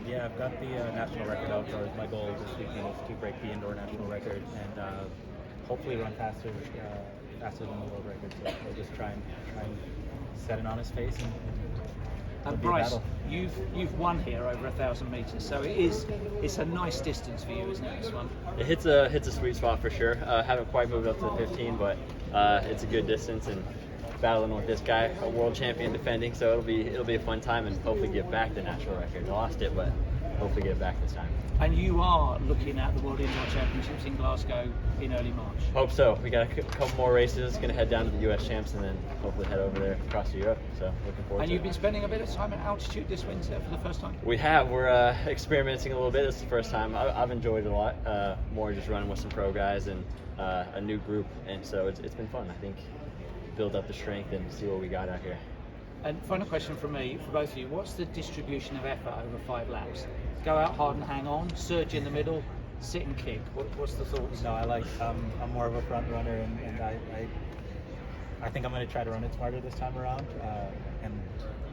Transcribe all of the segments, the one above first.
Yeah, I've got the national record outdoors. My goal this weekend is to break the indoor national record and hopefully run faster than the world record. So we'll just try and set it on his face and it'll be a Bryce, battle. you've won here over 1,000 meters, so it's a nice distance for you, isn't it? This one. It hits a sweet spot for sure. Haven't quite moved up to the 15, but it's a good distance and battling with this guy, a world champion defending. So it'll be a fun time and hopefully get back the national record. I lost it, but hopefully get it back this time. And you are looking at the World Indoor Championships in Glasgow in early March. Hope so. We got a couple more races. Going to head down to the US Champs and then hopefully head over there across to Europe. So looking forward And to you've it. been spending a bit of time at altitude this winter for the first time? We have. We're experimenting a little bit. This is the first time. I've enjoyed it a lot. More just running with some pro guys and a new group, and so it's been fun. I think build up the strength and see what we got out here. And final question from me, for both of you, what's the distribution of effort over 5 laps? Go out hard and hang on, surge in the middle, sit and kick. What's the thoughts? No, I'm more of a front runner, and I think I'm going to try to run it smarter this time around, and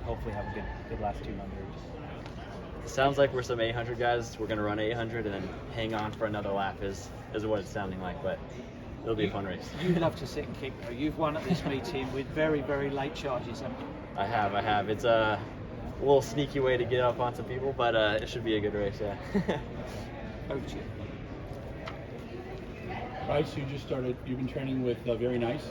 hopefully have a good last 200. Sounds like we're some 800 guys. We're going to run 800 and then hang on for another lap is what it's sounding like, but it'll be a fun race. You love to sit and kick though. You've won at this meeting with very, very late charges, haven't you? I have. It's a little sneaky way to get up on some people, but it should be a good race, yeah. Over to you. Bryce, you just started. You've been training with Very Nice.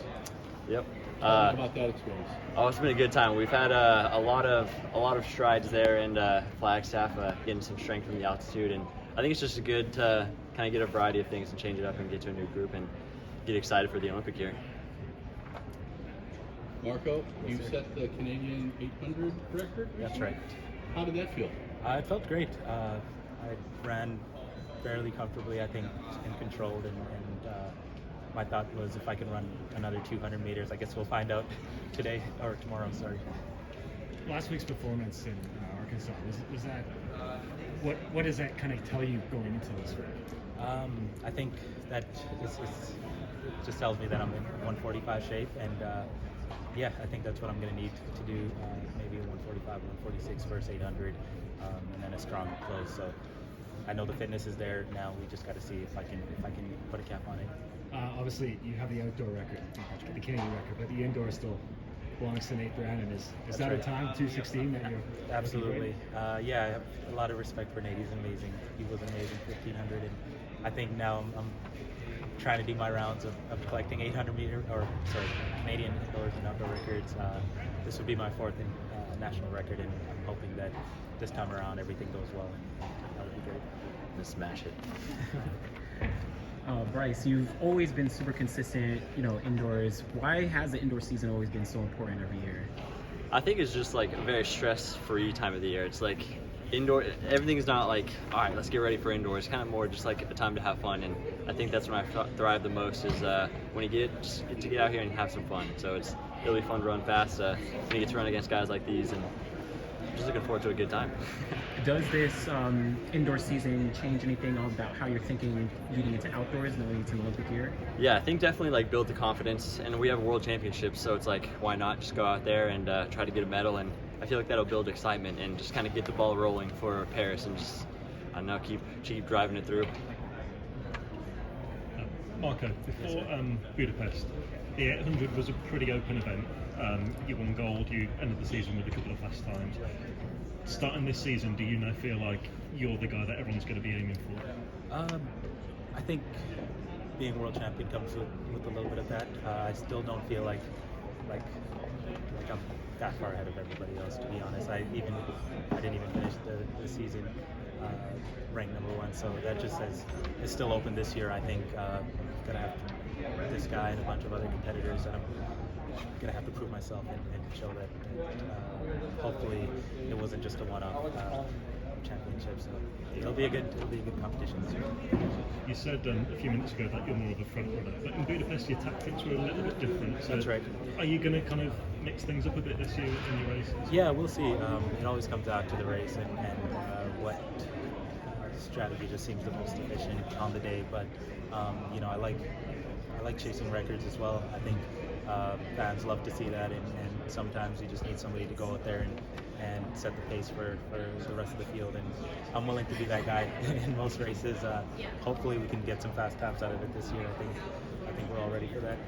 Yep. Tell me about that experience. Oh, it's been a good time. We've had a lot of strides there, and Flagstaff getting some strength from the altitude, and I think it's just good to kind of get a variety of things and change it up and get to a new group and get excited for the Olympic year. Marco, you set the Canadian 800 record. That's right. How did that feel? It felt great. I ran fairly comfortably, I think, and controlled, and my thought was if I can run another 200 meters, I guess we'll find out today or tomorrow. Sorry. Last week's performance in Arkansas, was that what does that kind of tell you going into this round? I think that it just tells me that I'm in 145 shape, and yeah, I think that's what I'm going to need to do. Maybe 145, 146 first 800, and then a strong close. So I know the fitness is there now. We just got to see if I can put a cap on it. Obviously, you have the outdoor record, the Canadian record, but the indoor still belongs to Nate Brown. And is that right. a time 2:16 that you're Absolutely. Yeah, I have a lot of respect for Nate. He's amazing. He was amazing 1500, and I think now I'm trying to do my rounds of collecting Canadian indoors and outdoor records. This would be my 4th national record, and I'm hoping that this time around everything goes well, and that would be great. Just smash it. Bryce, you've always been super consistent, indoors. Why has the indoor season always been so important every year? I think it's just like a very stress-free time of the year. It's like indoor, everything's not like, all right, let's get ready for indoors. It's kind of more just like a time to have fun, and I think that's when I thrive the most is when you get to get out here and have some fun. So it'll be fun to run fast when you get to run against guys like these, and just looking forward to a good time. Does this indoor season change anything about how you're thinking leading into outdoors, knowing it's an Olympic year? Yeah, I think definitely like build the confidence, and we have a world championship, so it's like why not just go out there and try to get a medal, and I feel like that'll build excitement and just kind of get the ball rolling for Paris and just I don't know keep driving it through. Marco, before Budapest, the 800 was a pretty open event. You won gold, you ended the season with a couple of fast times. Starting this season, do you now feel like you're the guy that everyone's going to be aiming for? I think being world champion comes with a little bit of that. I still don't feel like I'm that far ahead of everybody else, to be honest. I didn't even finish the season ranked number 1, so that just says it's still open this year. I think gonna have this guy and a bunch of other competitors, and I'm gonna have to prove myself and show that hopefully it wasn't just a one-off championship. So it'll be a good competition this year. You said a few minutes ago that you're more of a front runner, but in Budapest your tactics were a little bit different. So That's right. Are you going to kind of mix things up a bit this year in your races? Yeah, we'll see. It always comes out to the race and what strategy just seems the most efficient on the day. But I like chasing records as well. I think fans love to see that, and sometimes you just need somebody to go out there and set the pace for the rest of the field. And I'm willing to be that guy in most races. Hopefully we can get some fast taps out of it this year. I think we're all ready for that.